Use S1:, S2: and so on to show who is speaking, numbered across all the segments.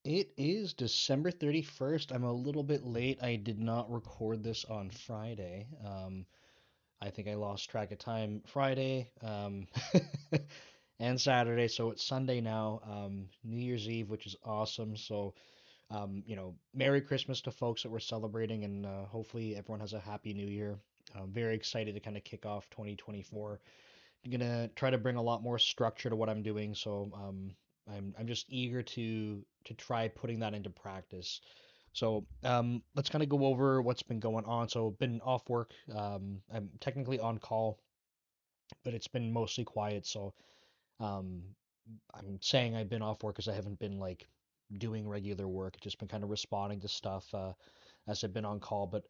S1: It is December 31st. I'm a little bit late. I did not record this on Friday. I think I lost track of time Friday, and Saturday, so it's Sunday now. New Year's Eve, which is awesome. So, Merry Christmas to folks that we're celebrating, and hopefully everyone has a happy New Year. I'm very excited to kind of kick off 2024. I'm gonna try to bring a lot more structure to what I'm doing, so I'm just eager to try putting that into practice. So let's kind of go over what's been going on. So been off work. I'm technically on call, but it's been mostly quiet. So um, I'm saying I've been off work because I haven't been like doing regular work. I've just been kind of responding to stuff as I've been on call. But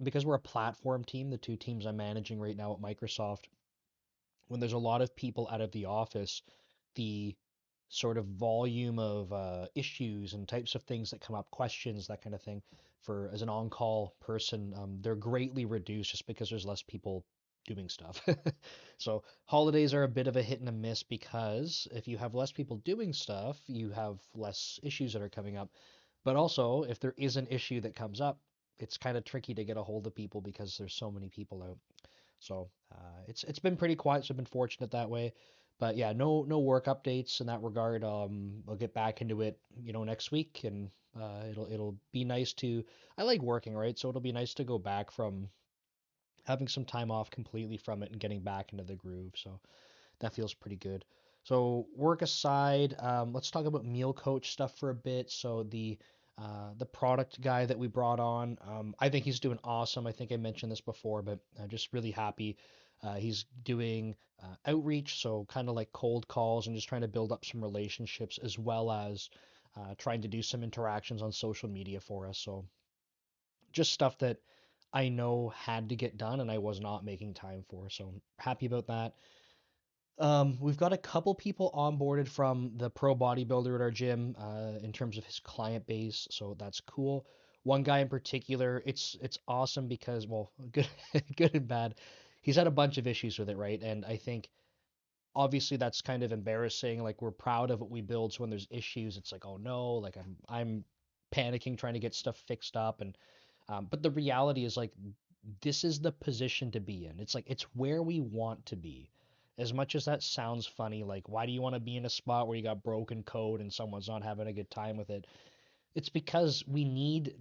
S1: because we're a platform team, the two teams I'm managing right now at Microsoft, when there's a lot of people out of the office, the sort of volume of issues and types of things that come up, questions, that kind of thing, for as an on-call person, they're greatly reduced just because there's less people doing stuff. So holidays are a bit of a hit and a miss because if you have less people doing stuff, you have less issues that are coming up. But also, if there is an issue that comes up, it's kind of tricky to get a hold of people because there's so many people out. So it's been pretty quiet, so I've been fortunate that way. But yeah, no work updates in that regard. I'll get back into it, next week, and it'll be nice to. I like working, right? So it'll be nice to go back from having some time off completely from it and getting back into the groove. So that feels pretty good. So work aside, let's talk about meal coach stuff for a bit. So the product guy that we brought on, I think he's doing awesome. I think I mentioned this before, but I'm just really happy. He's doing outreach, so kind of like cold calls and just trying to build up some relationships as well as trying to do some interactions on social media for us. So just stuff that I know had to get done and I was not making time for. So happy about that. We've got a couple people onboarded from the pro bodybuilder at our gym, in terms of his client base, so that's cool. One guy in particular, it's awesome because, well, good good and bad. He's had a bunch of issues with it, right? And I think obviously that's kind of embarrassing. Like we're proud of what we build, so when there's issues, it's like, oh no, like I'm panicking trying to get stuff fixed up, and but the reality is like this is the position to be in. It's like it's where we want to be. As much as that sounds funny, like why do you want to be in a spot where you got broken code and someone's not having a good time with it? It's because we need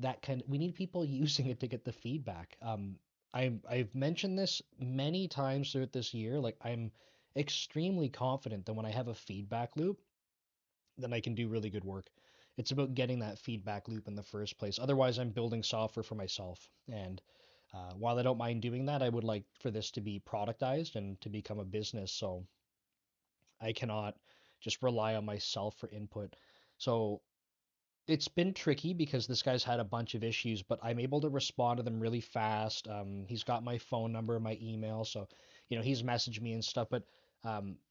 S1: people using it to get the feedback. I've mentioned this many times throughout this year. Like I'm extremely confident that when I have a feedback loop, then I can do really good work. It's about getting that feedback loop in the first place. Otherwise, I'm building software for myself. And while I don't mind doing that, I would like for this to be productized and to become a business. So I cannot just rely on myself for input. So it's been tricky because this guy's had a bunch of issues, but I'm able to respond to them really fast. He's got my phone number, my email, so he's messaged me and stuff. But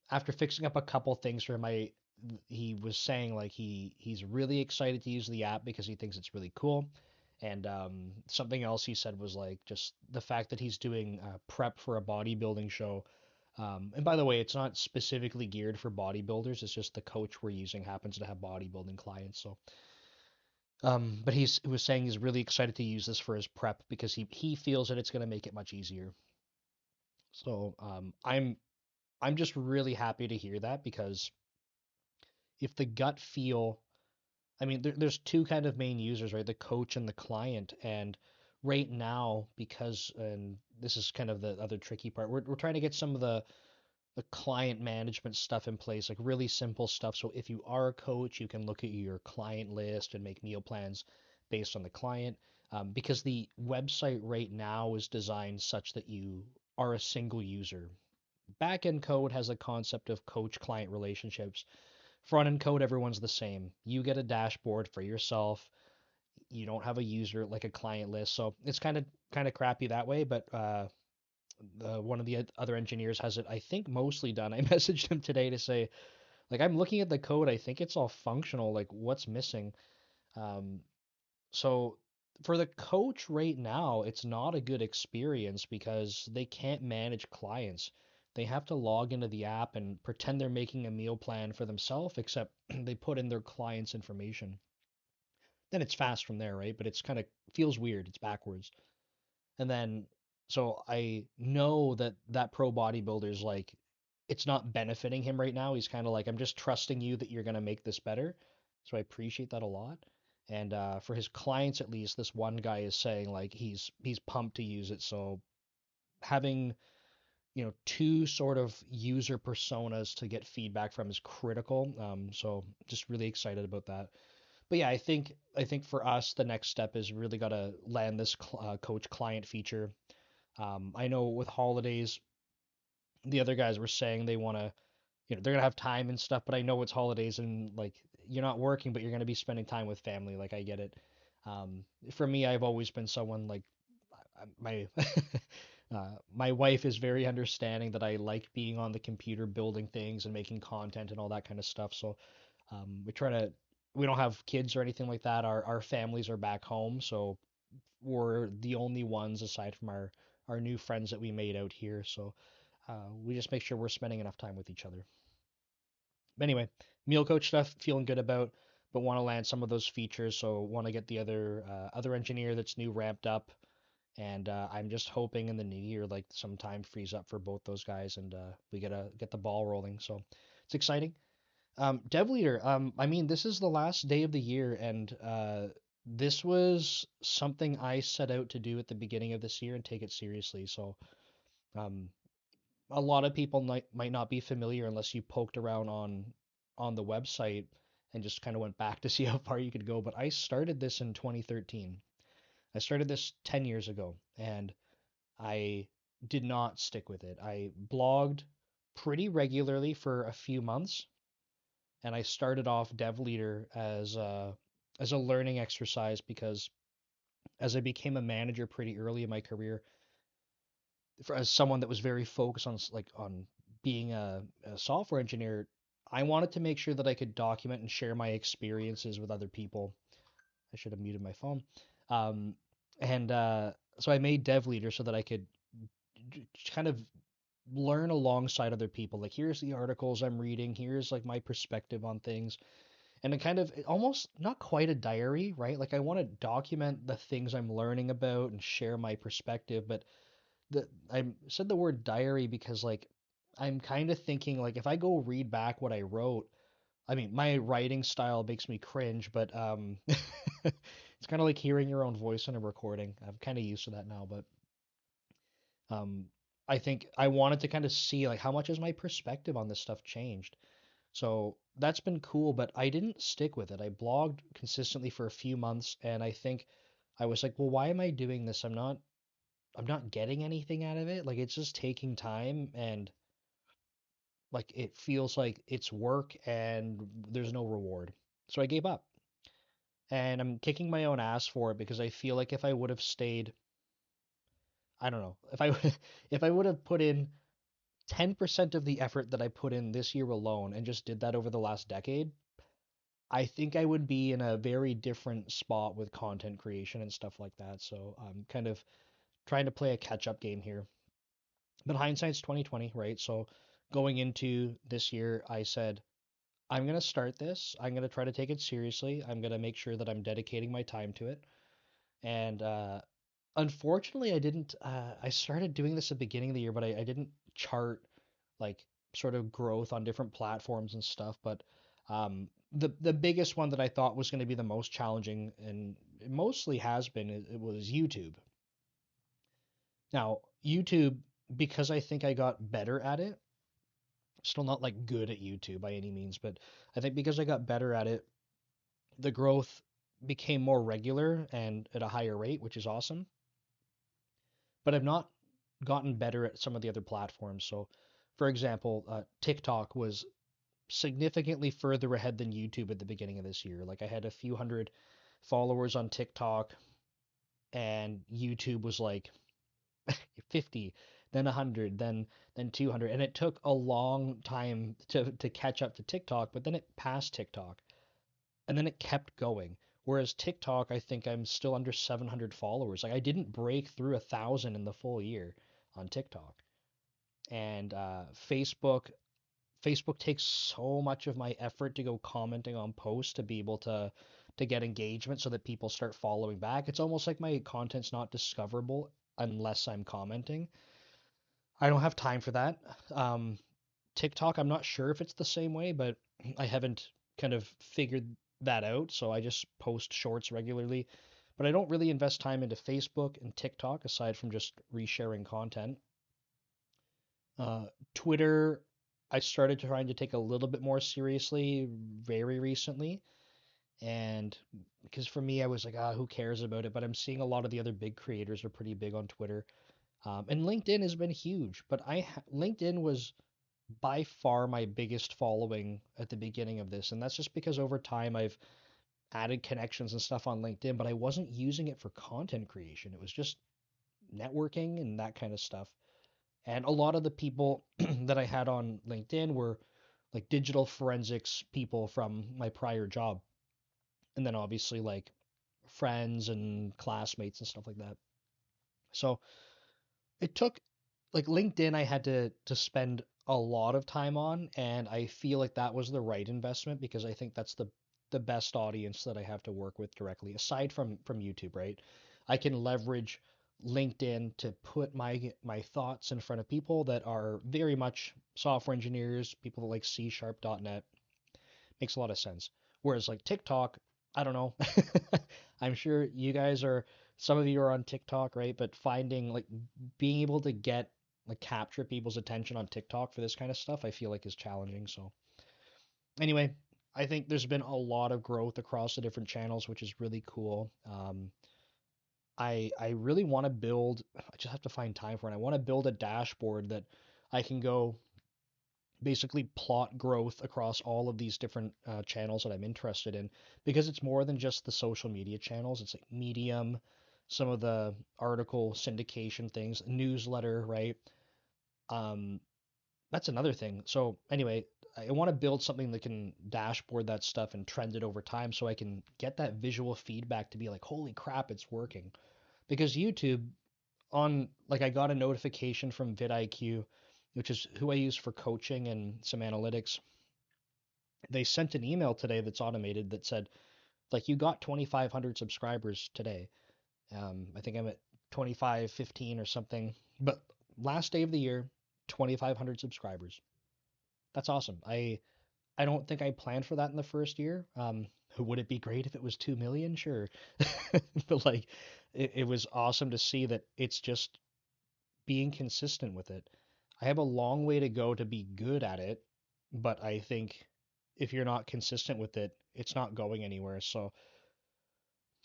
S1: after fixing up a couple things for him, he was saying like he's really excited to use the app because he thinks it's really cool. And something else he said was like just the fact that he's doing prep for a bodybuilding show. And by the way, it's not specifically geared for bodybuilders. It's just the coach we're using happens to have bodybuilding clients. So but he was saying he's really excited to use this for his prep because he feels that it's going to make it much easier. So I'm just really happy to hear that because if the gut feel, I mean, there's two kind of main users, right? The coach and the client. And right now, because and this is kind of the other tricky part, we're trying to get some of the client management stuff in place, like really simple stuff. So if you are a coach, you can look at your client list and make meal plans based on the client. Because the website right now is designed such that you are a single user. Backend code has a concept of coach client relationships. Front end code, everyone's the same. You get a dashboard for yourself. You don't have a user like a client list, so it's kind of crappy that way. But one of the other engineers has it, I think, mostly done. I messaged him today to say, like, I'm looking at the code. I think it's all functional. Like, what's missing? Um, so for the coach right now, it's not a good experience because they can't manage clients. they have to log into the app and pretend they're making a meal plan for themselves, except they put in their client's information. Then it's fast from there, right? But it's kind of feels weird. It's backwards. And then, so I know that that pro bodybuilder's like, it's not benefiting him right now. He's kind of like, I'm just trusting you that you're going to make this better. So I appreciate that a lot. And for his clients, at least, this one guy is saying like he's pumped to use it. So having two sort of user personas to get feedback from is critical. So just really excited about that. But yeah, I think for us the next step is really got to land this coach client feature. I know with holidays, the other guys were saying they want to, they're gonna have time and stuff, but I know it's holidays and like you're not working, but you're gonna be spending time with family. Like I get it. For me, I've always been someone like my my wife is very understanding that I like being on the computer building things and making content and all that kind of stuff. So we try to we don't have kids or anything like that. Our families are back home, so we're the only ones aside from our new friends that we made out here. So we just make sure we're spending enough time with each other. But anyway, meal coach stuff feeling good about, but want to land some of those features. So want to get the other engineer that's new ramped up, and I'm just hoping in the new year like some time frees up for both those guys and we get the ball rolling. So it's exciting. Dev leader. I mean, this is the last day of the year, and this was something I set out to do at the beginning of this year and take it seriously. So, um, a lot of people might not be familiar unless you poked around on the website and just kind of went back to see how far you could go. But I started this in 2013. I started this 10 years ago, and I did not stick with it. I blogged pretty regularly for a few months, and I started off dev leader as a learning exercise because as I became a manager pretty early in my career, as someone that was very focused on on being a software engineer, I wanted to make sure that I could document and share my experiences with other people. I should have muted my phone. Um, and so I made dev leader so that I could kind of learn alongside other people. Like here's the articles I'm reading, here's like my perspective on things, and it kind of almost not quite a diary, right? Like I want to document the things I'm learning about and share my perspective, but I said the word diary because like I'm kind of thinking like if I go read back what I wrote, I mean my writing style makes me cringe, but it's kind of like hearing your own voice in a recording. I'm kind of used to that now, but um I think I wanted to kind of see like how much has my perspective on this stuff changed. So that's been cool, but I didn't stick with it. I blogged consistently for a few months and I think I was like, well, why am I doing this? I'm not getting anything out of it. Like it's just taking time and like it feels like it's work and there's no reward. So I gave up. And I'm kicking my own ass for it because I feel like if I would have stayed, I don't know, if I if I would have put in 10% of the effort that I put in this year alone and just did that over the last decade, I think I would be in a very different spot with content creation and stuff like that. So I'm kind of trying to play a catch-up game here. But hindsight's 2020, right? So going into this year, I said, I'm gonna start this. I'm gonna try to take it seriously. I'm gonna make sure that I'm dedicating my time to it. And unfortunately, I didn't. I started doing this at the beginning of the year, but I didn't chart like sort of growth on different platforms and stuff. But the biggest one that I thought was going to be the most challenging, and it mostly has been, it was YouTube. Now, YouTube, because I think I got better at it, still not like good at YouTube by any means, but I think because I got better at it, the growth became more regular and at a higher rate, which is awesome. But I've not gotten better at some of the other platforms. So, for example, TikTok was significantly further ahead than YouTube at the beginning of this year. Like I had a few hundred followers on TikTok, and YouTube was like 50, then 100, then 200, and it took a long time to catch up to TikTok, but then it passed TikTok, and then it kept going. Whereas TikTok, I think I'm still under 700 followers. Like I didn't break through 1,000 in the full year on TikTok. and Facebook. Facebook takes so much of my effort to go commenting on posts to be able to get engagement so that people start following back. It's almost like my content's not discoverable unless I'm commenting. I don't have time for that. Um, TikTok, I'm not sure if it's the same way, but I haven't kind of figured that out. So I just post shorts regularly. But I don't really invest time into Facebook and TikTok aside from just resharing content. Uh, Twitter, I started trying to take a little bit more seriously very recently. And because for me, I was like, who cares about it? But I'm seeing a lot of the other big creators are pretty big on Twitter. And LinkedIn has been huge, but LinkedIn was by far my biggest following at the beginning of this. And that's just because over time I've added connections and stuff on LinkedIn, but I wasn't using it for content creation. It was just networking and that kind of stuff. And a lot of the people that I had on LinkedIn were like digital forensics people from my prior job. And then obviously like friends and classmates and stuff like that. So it took like LinkedIn I had to spend a lot of time on, and I feel like that was the right investment because I think that's the best audience that I have to work with directly aside from YouTube, right? I can leverage LinkedIn to put my thoughts in front of people that are very much software engineers, people that like C sharp .net. Makes a lot of sense. Whereas like TikTok, I don't know. I'm sure you guys are, some of you are on TikTok, right? But finding like being able to get like capture people's attention on TikTok for this kind of stuff, I feel like is challenging. So anyway, I think there's been a lot of growth across the different channels, which is really cool. I really want to build. I just have to find time for it. I want to build a dashboard that I can go basically plot growth across all of these different channels that I'm interested in because it's more than just the social media channels. It's like Medium, some of the article syndication things, newsletter, right? Um, that's another thing. So anyway, I want to build something that can dashboard that stuff and trend it over time so I can get that visual feedback to be like, holy crap, it's working. Because YouTube on like I got a notification from vidIQ, which is who I use for coaching and some analytics. They sent an email today that's automated that said like you got 2,500 subscribers today. I think I'm at 2,515 or something, but last day of the year, 2,500 subscribers. That's awesome. I don't think I planned for that in the first year. Would it be great if it was 2 million? Sure. But like it was awesome to see that it's just being consistent with it. I have a long way to go to be good at it, but I think if you're not consistent with it, it's not going anywhere. So,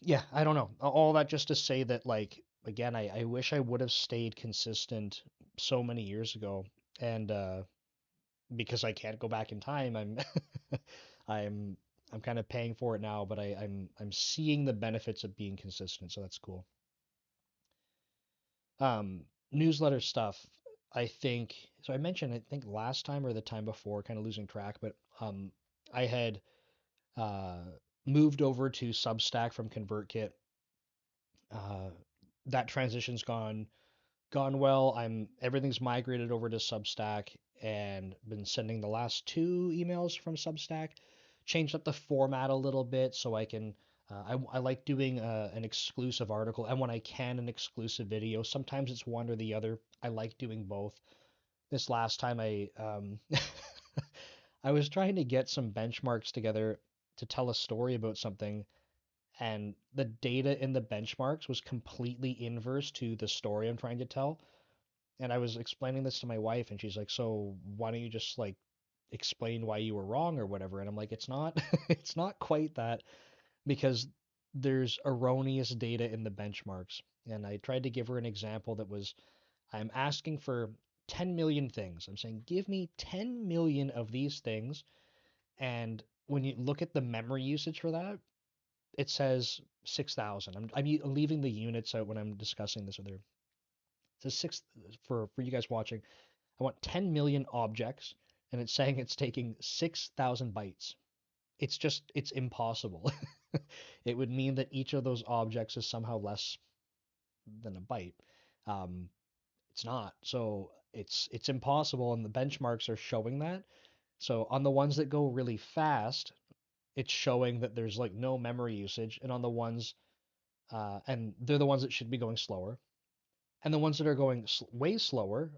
S1: yeah, I don't know. All that just to say that, like, again, I wish I would have stayed consistent so many years ago. And because I can't go back in time, I'm I'm kind of paying for it now, but I'm seeing the benefits of being consistent, so that's cool. Newsletter stuff, I think. So I mentioned, I think last time or the time before, kind of losing track, but I had uh, moved over to Substack from ConvertKit. Uh, that transition's gone well. Everything's migrated over to Substack and been sending the last two emails from Substack. Changed up the format a little bit so I can. I like doing an exclusive article, and when I can, an exclusive video. Sometimes it's one or the other. I like doing both. This last time, I was trying to get some benchmarks together to tell a story about something, and the data in the benchmarks was completely inverse to the story I'm trying to tell. And I was explaining this to my wife, and she's like, "So why don't you just like explain why you were wrong or whatever?" And I'm like, "It's not, it's not quite that because there's erroneous data in the benchmarks." And I tried to give her an example that was, I'm asking for 10 million things. I'm saying, give me 10 million of these things. And when you look at the memory usage for that, it says 6,000. I'm leaving the units out when I'm discussing this with her. It says six for you guys watching. I want 10 million objects, and it's saying it's taking 6,000 bytes. It's impossible. It would mean that each of those objects is somehow less than a byte. Um, it's not. So it's impossible, and the benchmarks are showing that. So on the ones that go really fast, it's showing that there's like no memory usage, and on the ones and they're the ones that should be going slower, and the ones that are going way slower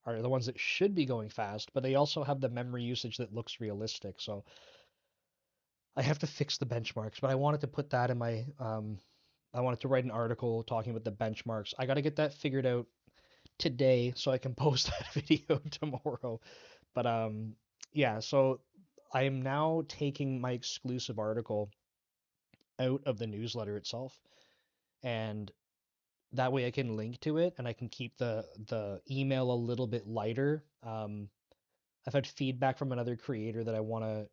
S1: are the ones that should be going fast, but they also have the memory usage that looks realistic. So I have to fix the benchmarks, but I wanted to put that in my I wanted to write an article talking about the benchmarks. I got to get that figured out today so I can post that video tomorrow. But yeah, so I am now taking my exclusive article out of the newsletter itself, and that way I can link to it and I can keep the email a little bit lighter. I've had feedback from another creator that I want to.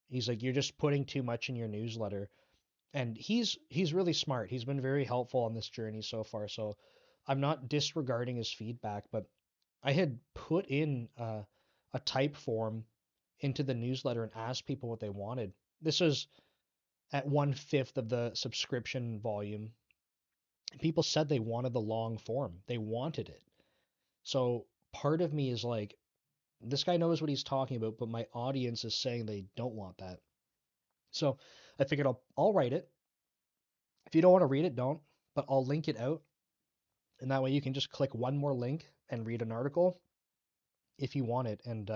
S1: He's like, you're just putting too much in your newsletter, and he's really smart. He's been very helpful on this journey so far. So I'm not disregarding his feedback, but I had put in a type form into the newsletter and asked people what they wanted. This was at 1/5 of the subscription volume. People said they wanted the long form. They wanted it. So part of me is like, this guy knows what he's talking about, but my audience is saying they don't want that. So I figured I'll write it. If you don't want to read it, don't. But I'll link it out, and that way you can just click one more link and read an article if you want it. And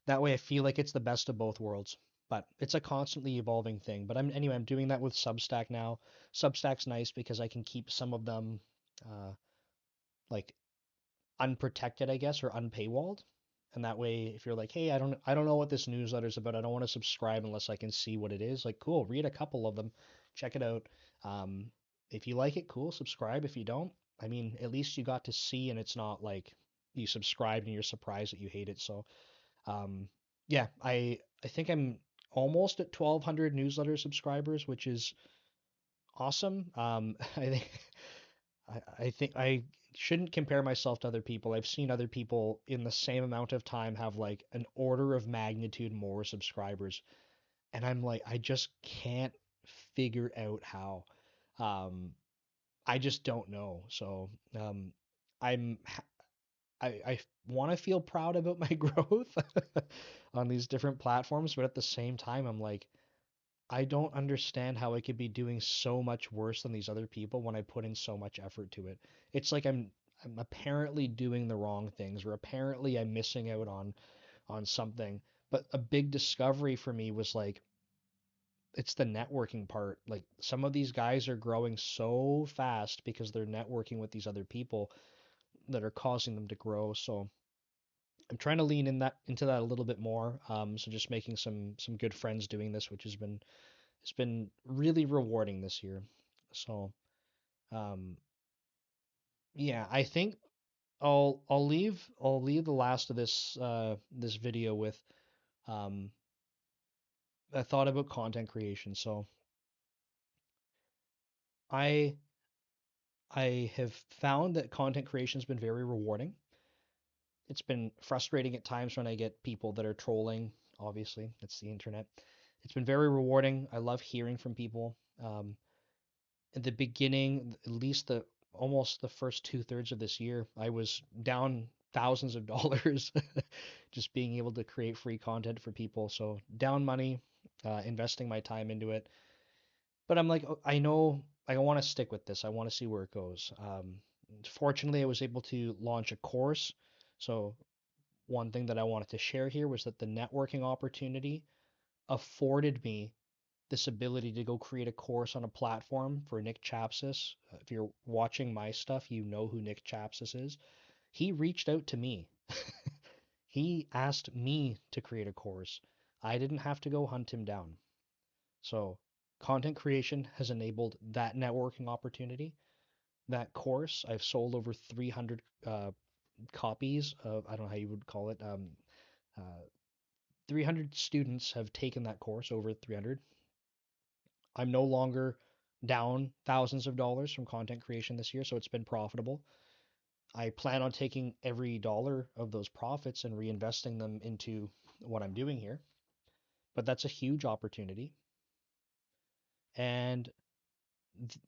S1: that way I feel like it's the best of both worlds. But it's a constantly evolving thing. But I'm doing that with Substack now. Substack's nice because I can keep some of them uh, like unprotected, I guess, or unpaywalled. And that way, if you're like, hey, I don't know what this newsletter's about. I don't want to subscribe unless I can see what it is. Like, cool, read a couple of them, check it out. Um, if you like it, cool, subscribe. If you don't, I mean, at least you got to see, and it's not like you subscribed and you're surprised that you hate it. So, um, yeah, I think I'm almost at 1,200 newsletter subscribers, which is awesome. I think I think I shouldn't compare myself to other people. I've seen other people in the same amount of time have like an order of magnitude more subscribers, and I'm like, I just can't figure out how. Um, I just don't know. So, I'm I want to feel proud about my growth on these different platforms, but at the same time, I'm like, I don't understand how I could be doing so much worse than these other people when I put in so much effort to it. It's like I'm apparently doing the wrong things, or apparently I'm missing out on something. But a big discovery for me was like, it's the networking part. Like, some of these guys are growing so fast because they're networking with these other people that are causing them to grow. So I'm trying to lean in that into that a little bit more. So just making some good friends doing this, which has been it's been really rewarding this year. So, um, yeah, I think I'll leave the last of this video with um, a thought about content creation. So I I have found that content creation has been very rewarding. It's been frustrating at times when I get people that are trolling. Obviously, it's the internet. It's been very rewarding. I love hearing from people. At the beginning, at least the almost the first 2/3 of this year, I was down thousands of dollars just being able to create free content for people. So down money, investing my time into it. But I'm like, I know I want to stick with this. I want to see where it goes. Fortunately, I was able to launch a course. So one thing that I wanted to share here was that the networking opportunity afforded me this ability to go create a course on a platform for Nick Chapsis. If you're watching my stuff, you know who Nick Chapsis is. He reached out to me. He asked me to create a course. I didn't have to go hunt him down. So, content creation has enabled that networking opportunity. That course, I've sold over 300 copies of, I don't know how you would call it. Uh, 300 students have taken that course, over 300. I'm no longer down thousands of dollars from content creation this year, so it's been profitable. I plan on taking every dollar of those profits and reinvesting them into what I'm doing here. But that's a huge opportunity. And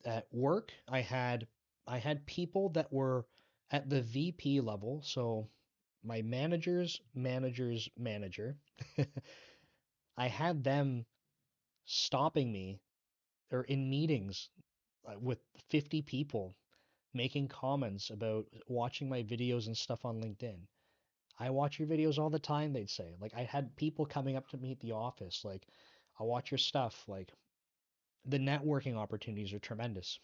S1: at work, I had people that were at the VP level. So my manager's manager's manager, I had them stopping me or in meetings with 50 people making comments about watching my videos and stuff on LinkedIn. I watch your videos all the time, they'd say. Like I had people coming up to me at the office, like, I watch your stuff. Like the networking opportunities are tremendous.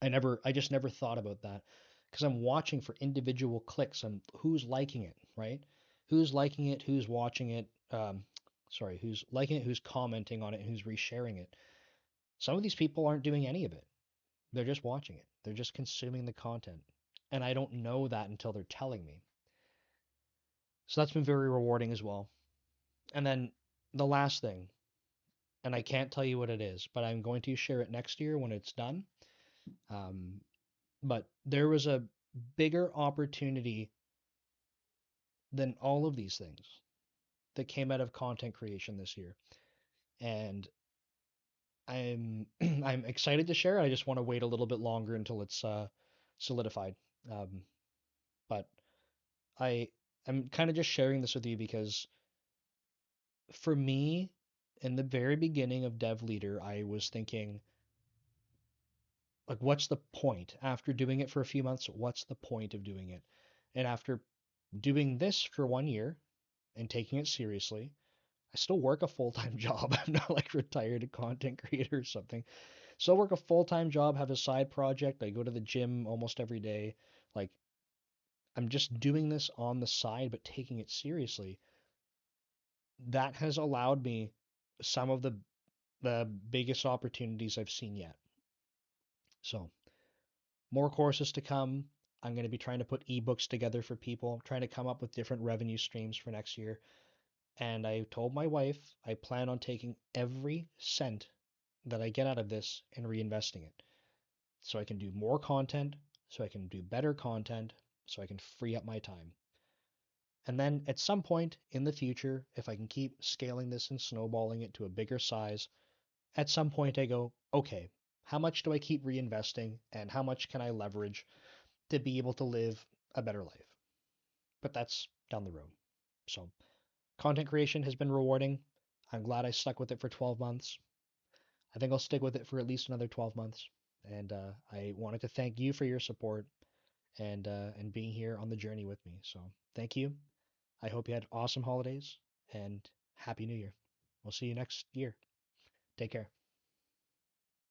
S1: I just never thought about that because I'm watching for individual clicks on who's liking it, right? Who's liking it, who's watching it, who's liking it, who's commenting on it, who's resharing it. Some of these people aren't doing any of it. They're just watching it. They're just consuming the content. And I don't know that until they're telling me. So that's been very rewarding as well. And then the last thing, and I can't tell you what it is, but I'm going to share it next year when it's done. Um, but there was a bigger opportunity than all of these things that came out of content creation this year. And I'm I'm excited to share it. I just want to wait a little bit longer until it's solidified. Um, but I I'm kind of just sharing this with you because for me, in the very beginning of Dev Leader, I was thinking, like, what's the point? After doing it for a few months, what's the point of doing it? And after doing this for 1 year and taking it seriously, I still work a full-time job. I'm not like retired content creator or something. Still work a full-time job, have a side project. I go to the gym almost every day. Like, I'm just doing this on the side, but taking it seriously. That has allowed me some of the biggest opportunities I've seen yet. So, more courses to come. I'm going to be trying to put ebooks together for people, trying to come up with different revenue streams for next year. And I told my wife I plan on taking every cent that I get out of this and reinvesting it so I can do more content, so I can do better content, so I can free up my time. And then at some point in the future, if I can keep scaling this and snowballing it to a bigger size, at some point I go, okay, how much do I keep reinvesting and how much can I leverage to be able to live a better life? But that's down the road. So, content creation has been rewarding. I'm glad I stuck with it for 12 months. I think I'll stick with it for at least another 12 months. And I wanted to thank you for your support and being here on the journey with me. So thank you. I hope you had awesome holidays and happy New Year. We'll see you next year. Take care.